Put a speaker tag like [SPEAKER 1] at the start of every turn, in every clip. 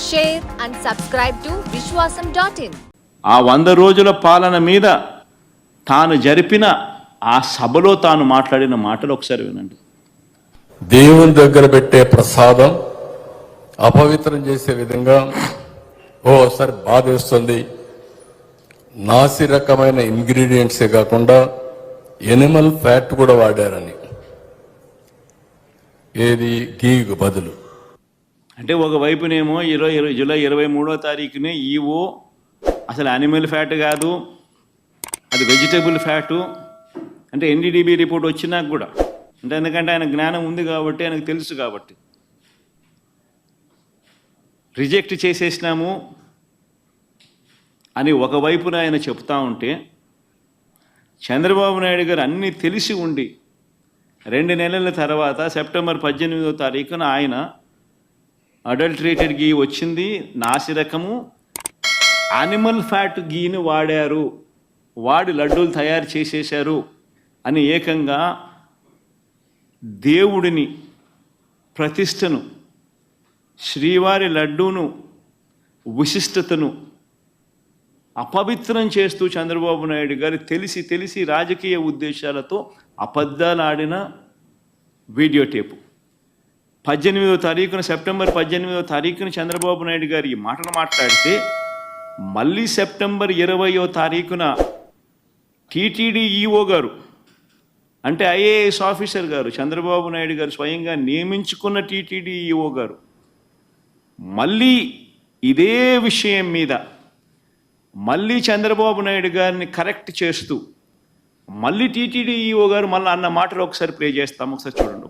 [SPEAKER 1] share and subscribe to Vishwasam.in.
[SPEAKER 2] ఆ 100 రోజుల పాలన మీద తాను జరిపిన ఆ సభలో తాను మాట్లాడిన మాటలు ఒకసారి వినండి.
[SPEAKER 3] దేవుని దగ్గర పెట్టే ప్రసాదం అపవిత్రం చేసే విధంగా ఓసారి బాధేస్తుంది. నాసి రకమైన ఇంగ్రీడియంట్సే కాకుండా ఎనిమల్ ఫ్యాట్ కూడా వాడారని, ఏది గీకు బదులు.
[SPEAKER 2] అంటే ఒకవైపునేమో జూలై 23వ తారీఖునే ఈవో అసలు యానిమల్ ఫ్యాట్ కాదు, అది వెజిటబుల్ ఫ్యాటు అంటే ఎన్డీడీబీ రిపోర్ట్ వచ్చినాక కూడా, అంటే ఎందుకంటే ఆయన జ్ఞానం ఉంది కాబట్టి, ఆయనకు తెలుసు కాబట్టి రిజెక్ట్ చేసేసినాము అని ఒకవైపున ఆయన చెప్తా ఉంటే, చంద్రబాబు నాయుడు గారు అన్నీ తెలిసి ఉండి 2 నెలల తర్వాత సెప్టెంబర్ 18వ తారీఖున ఆయన అడల్ట్రేటెడ్ గీ వచ్చింది, నాసిరకము యానిమల్ ఫ్యాట్ గీని వాడి లడ్డూలు తయారు చేసేశారు అని ఏకంగా దేవుడిని, ప్రతిష్టను, శ్రీవారి లడ్డూను, విశిష్టతను అపవిత్రం చేస్తూ చంద్రబాబు నాయుడు గారు తెలిసి రాజకీయ ఉద్దేశాలతో అబద్ధాలు ఆడిన వీడియో టేపు 18వ తారీఖున, సెప్టెంబర్ 18వ తారీఖున చంద్రబాబు నాయుడు గారు ఈ మాటలు మాట్లాడితే, మళ్ళీ సెప్టెంబర్ 20వ తారీఖున టీటీడీ ఈఓ గారు, అంటే ఐఏఎస్ ఆఫీసర్ గారు, చంద్రబాబు నాయుడు గారు స్వయంగా నియమించుకున్న టీటీడీ ఈఓ గారు మళ్ళీ ఇదే విషయం మీద మళ్ళీ చంద్రబాబు నాయుడు గారిని కరెక్ట్ చేస్తూ మళ్ళీ టీటీడీ ఈఓ గారు మళ్ళీ అన్న మాటలు ఒకసారి ప్లే చేస్తాం, ఒకసారి చూడండి.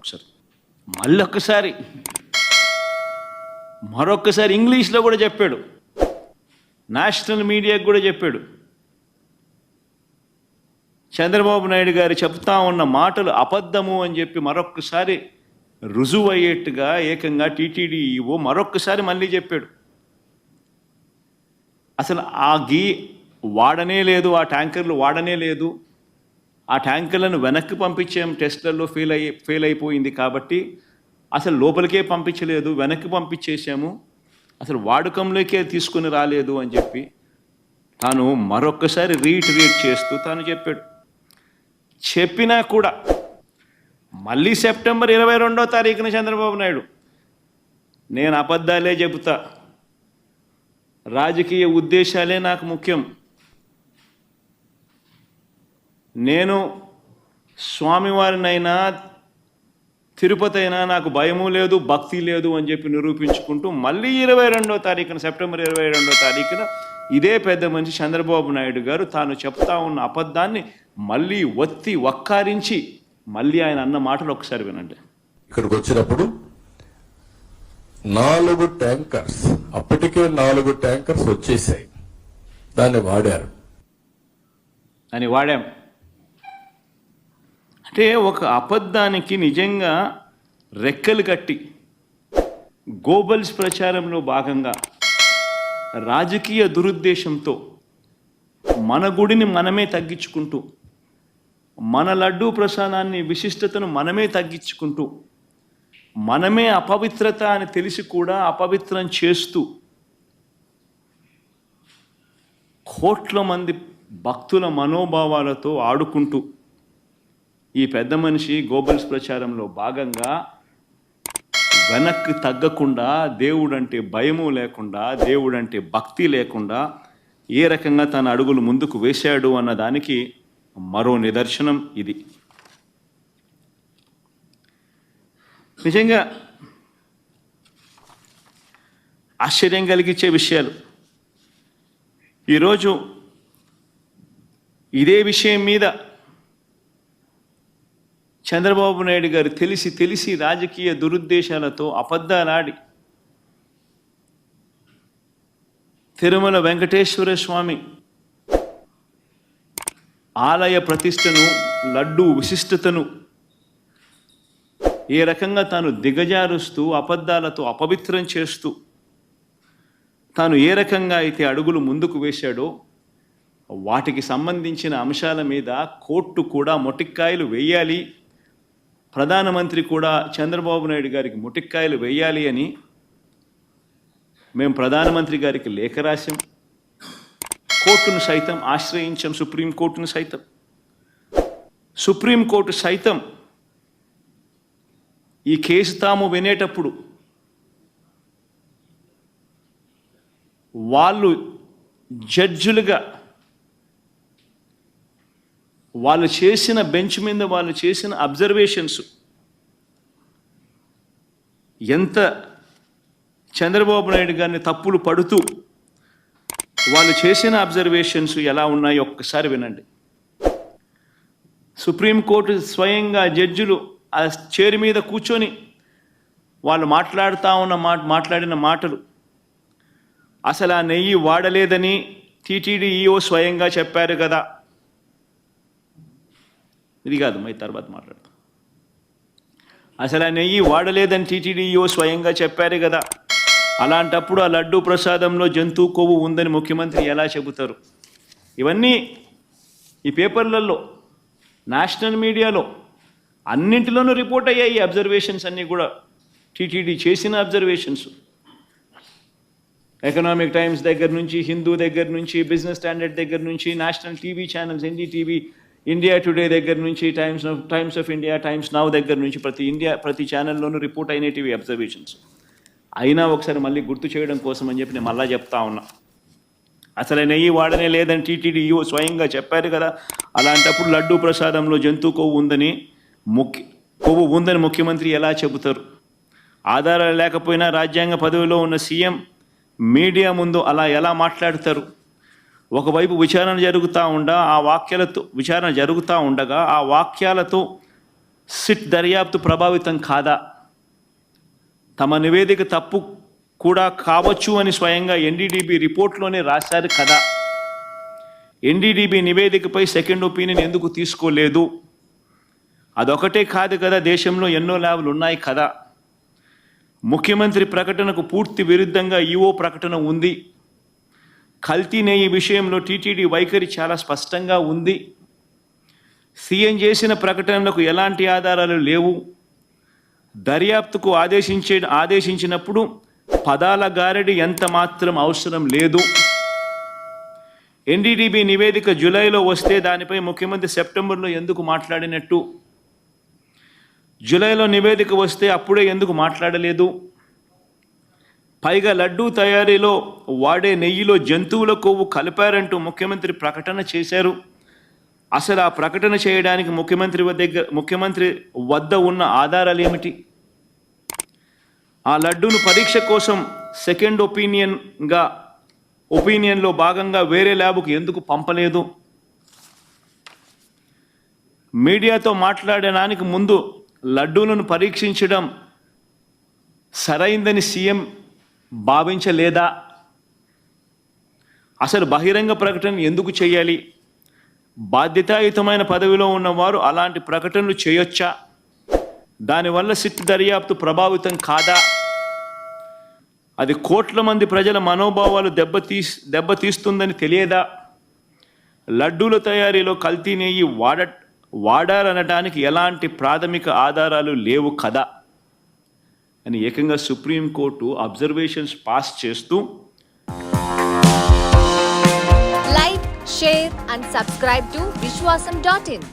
[SPEAKER 2] ఒకసారి మరొక్కసారి ఇంగ్లీష్లో కూడా చెప్పాడు, నేషనల్ మీడియాకు కూడా చెప్పాడు. చంద్రబాబు నాయుడు గారు చెప్తా ఉన్న మాటలు అబద్ధము అని చెప్పి మరొక్కసారి రుజువు అయ్యేట్టుగా ఏకంగా టీటీడీ ఈఓ మరొక్కసారి మళ్ళీ చెప్పాడు. అసలు ఆ గీ వాడనే లేదు, ఆ ట్యాంకర్లు వాడనే లేదు, ఆ ట్యాంకర్లను వెనక్కి పంపించాం, టెస్ట్లలో ఫెయిల్ అయిపోయింది కాబట్టి అసలు లోపలికే పంపించలేదు, వెనక్కి పంపించేసాము, అసలు వాడకంలోకే తీసుకుని రాలేదు అని చెప్పి తాను మరొక్కసారి రీట్రీట్ చేస్తూ తాను చెప్పాడు. చెప్పినా కూడా మళ్ళీ సెప్టెంబర్ 22వ తారీఖున చంద్రబాబు నాయుడు, నేను అబద్ధాలే చెబుతా, రాజకీయ ఉద్దేశాలే నాకు ముఖ్యం, నేను స్వామివారినైనా తిరుపతి అయినా నాకు భయము లేదు, భక్తి లేదు అని చెప్పి నిరూపించుకుంటూ మళ్ళీ 22వ తారీఖున, సెప్టెంబర్ 22వ తారీఖున ఇదే పెద్ద మనిషి చంద్రబాబు నాయుడు గారు తాను చెప్తా ఉన్న అబద్ధాన్ని మళ్ళీ వక్కారించి మళ్ళీ ఆయన అన్న మాటలు ఒకసారి వినండి.
[SPEAKER 3] ఇక్కడికి వచ్చినప్పుడు 4 ట్యాంకర్స్, అప్పటికే 4 ట్యాంకర్స్ వచ్చేసాయి, దాన్ని వాడారు
[SPEAKER 2] అని వాడాం. అంటే ఒక అబద్ధానికి నిజంగా రెక్కలు కట్టి గోబల్స్ ప్రచారంలో భాగంగా రాజకీయ దురుద్దేశంతో మన గుడిని మనమే తగ్గించుకుంటూ, మన లడ్డూ ప్రసాదాన్ని, విశిష్టతను మనమే తగ్గించుకుంటూ, మనమే అపవిత్రత అని తెలిసి కూడా అపవిత్రం చేస్తూ కోట్ల మంది భక్తుల మనోభావాలతో ఆడుకుంటూ ఈ పెద్ద మనిషి గోబల్స్ ప్రచారంలో భాగంగా వెనక్కి తగ్గకుండా, దేవుడంటే భయము లేకుండా, దేవుడంటే భక్తి లేకుండా ఏ రకంగా తన అడుగులు ముందుకు వేశాడు అన్న దానికి మరో నిదర్శనం ఇది. నిజంగా ఆశ్చర్యం కలిగించే విషయాలు. ఈరోజు ఇదే విషయం మీద చంద్రబాబు నాయుడు గారు తెలిసి రాజకీయ దురుద్దేశాలతో అబద్ధాలాడి తిరుమల వెంకటేశ్వర స్వామి ఆలయ ప్రతిష్టను, లడ్డూ విశిష్టతను ఏ రకంగా తాను దిగజారుస్తూ అబద్ధాలతో అపవిత్రం చేస్తూ తాను ఏ రకంగా అయితే అడుగులు ముందుకు వేశాడో వాటికి సంబంధించిన అంశాల మీద కోర్టు కూడా మొటిక్కాయలు వేయాలి, ప్రధానమంత్రి కూడా చంద్రబాబు నాయుడు గారికి మొటిక్కాయలు వేయాలి అని మేము ప్రధానమంత్రి గారికి లేఖ రాశాం, కోర్టును సైతం ఆశ్రయించాం, సుప్రీంకోర్టును సైతం. సుప్రీంకోర్టు సైతం ఈ కేసు తాము వినేటప్పుడు వాళ్ళు జడ్జులుగా వాళ్ళు చేసిన బెంచ్ మీద వాళ్ళు చేసిన అబ్జర్వేషన్స్ ఎంత చంద్రబాబు నాయుడు గారిని తప్పులు పడుతూ వాళ్ళు చేసిన అబ్జర్వేషన్స్ ఎలా ఉన్నాయో ఒక్కసారి వినండి. సుప్రీంకోర్టు స్వయంగా జడ్జిలు ఆ చైర్ మీద కూర్చొని వాళ్ళు మాట్లాడిన మాటలు, అసలు ఆ నెయ్యి వాడలేదని టీటీడీ ఈఓ స్వయంగా చెప్పారు కదా. ఇది కాదు, మై తర్వాత మాట్లాడతాం. అసలు ఆ నెయ్యి వాడలేదని టీటీడీ ఈఓ స్వయంగా చెప్పారు కదా. అలాంటప్పుడు ఆ లడ్డూ ప్రసాదంలో జంతువు కొవ్వు ఉందని ముఖ్యమంత్రి ఎలా చెబుతారు? ఇవన్నీ ఈ పేపర్లలో, నేషనల్ మీడియాలో అన్నింటిలోనూ రిపోర్ట్ అయ్యాయి. ఈ అబ్జర్వేషన్స్ అన్నీ కూడా టీటీడీ చేసిన అబ్జర్వేషన్స్. ఎకనామిక్ టైమ్స్ దగ్గర నుంచి, హిందూ దగ్గర నుంచి, బిజినెస్ స్టాండర్డ్ దగ్గర నుంచి, national TV channels, NDTV, India today దగ్గర నుంచి, times of India, times now దగ్గర నుంచి ప్రతి ఛానల్లోనూ రిపోర్ట్ అయినవి అబ్జర్వేషన్స్. అయినా ఒకసారి మళ్ళీ గుర్తు చేయడం కోసం అని చెప్పి నేను మళ్ళా చెప్తా ఉన్నా. అసలు నెయ్యి వాడనే లేదని టీటీడీ ఈఓ స్వయంగా చెప్పారు కదా. అలాంటప్పుడు లడ్డూ ప్రసాదంలో జంతు కొవ్వు ఉందని ముఖ్యమంత్రి ఎలా చెబుతారు? ఆధారాలు లేకపోయినా రాజ్యాంగ పదవిలో ఉన్న సీఎం మీడియా ముందు అలా ఎలా మాట్లాడతారు? ఒకవైపు విచారణ జరుగుతూ ఉండగా ఆ వాక్యాలతో సిట్ దర్యాప్తు ప్రభావితం కాదా? తమ నివేదిక తప్పు కూడా కావచ్చు అని స్వయంగా ఎన్డీడీబీ రిపోర్ట్లోనే రాశారు కదా. ఎన్డీడీబీ నివేదికపై సెకండ్ ఒపీనియన్ ఎందుకు తీసుకోలేదు? అదొకటే కాదు కదా, దేశంలో ఎన్నో ల్యాబ్లు ఉన్నాయి కదా. ముఖ్యమంత్రి ప్రకటనకు పూర్తి విరుద్ధంగా ఈఓ ప్రకటన ఉంది. కల్తీ నెయ్యి విషయంలో టీటీడీ వైఖరి చాలా స్పష్టంగా ఉంది. సీఎం చేసిన ప్రకటనలకు ఎలాంటి ఆధారాలు లేవు. దర్యాప్తుకు ఆదేశించినప్పుడు పదాల గారడి ఎంత మాత్రం అవసరం లేదు. ఎన్డీడీబీ నివేదిక జూలైలో వస్తే దానిపై ముఖ్యమంత్రి సెప్టెంబర్లో ఎందుకు మాట్లాడినట్టు? జూలైలో నివేదిక వస్తే అప్పుడే ఎందుకు మాట్లాడలేదు? పైగా లడ్డూ తయారీలో వాడే నెయ్యిలో జంతువుల కొవ్వు కలిపారంటూ ముఖ్యమంత్రి ప్రకటన చేశారు. అసలు ఆ ప్రకటన చేయడానికి ముఖ్యమంత్రి వద్ద ఉన్న ఆధారాలు ఏమిటి? ఆ లడ్డూను పరీక్ష కోసం సెకండ్ ఒపీనియన్లో భాగంగా వేరే ల్యాబ్కు ఎందుకు పంపలేదు? మీడియాతో మాట్లాడడానికి ముందు లడ్డూలను పరీక్షించడం సరైందని సీఎం భావించలేదా? అసలు బహిరంగ ప్రకటన ఎందుకు చేయాలి? బాధ్యతాయుతమైన పదవిలో ఉన్నవారు అలాంటి ప్రకటనలు చేయొచ్చా? దానివల్ల సిట్ దర్యాప్తు ప్రభావితం కాదా? అది కోట్ల మంది ప్రజల మనోభావాలు దెబ్బతీస్తుందని తెలియదా? లడ్డూల తయారీలో కల్తీ నెయ్యి వాడారనడానికి ఎలాంటి ప్రాథమిక ఆధారాలు లేవు కదా అని ఏకంగా సుప్రీంకోర్టు అబ్జర్వేషన్స్ పాస్ చేస్తూ
[SPEAKER 1] like, share and subscribe to Vishwasam.in.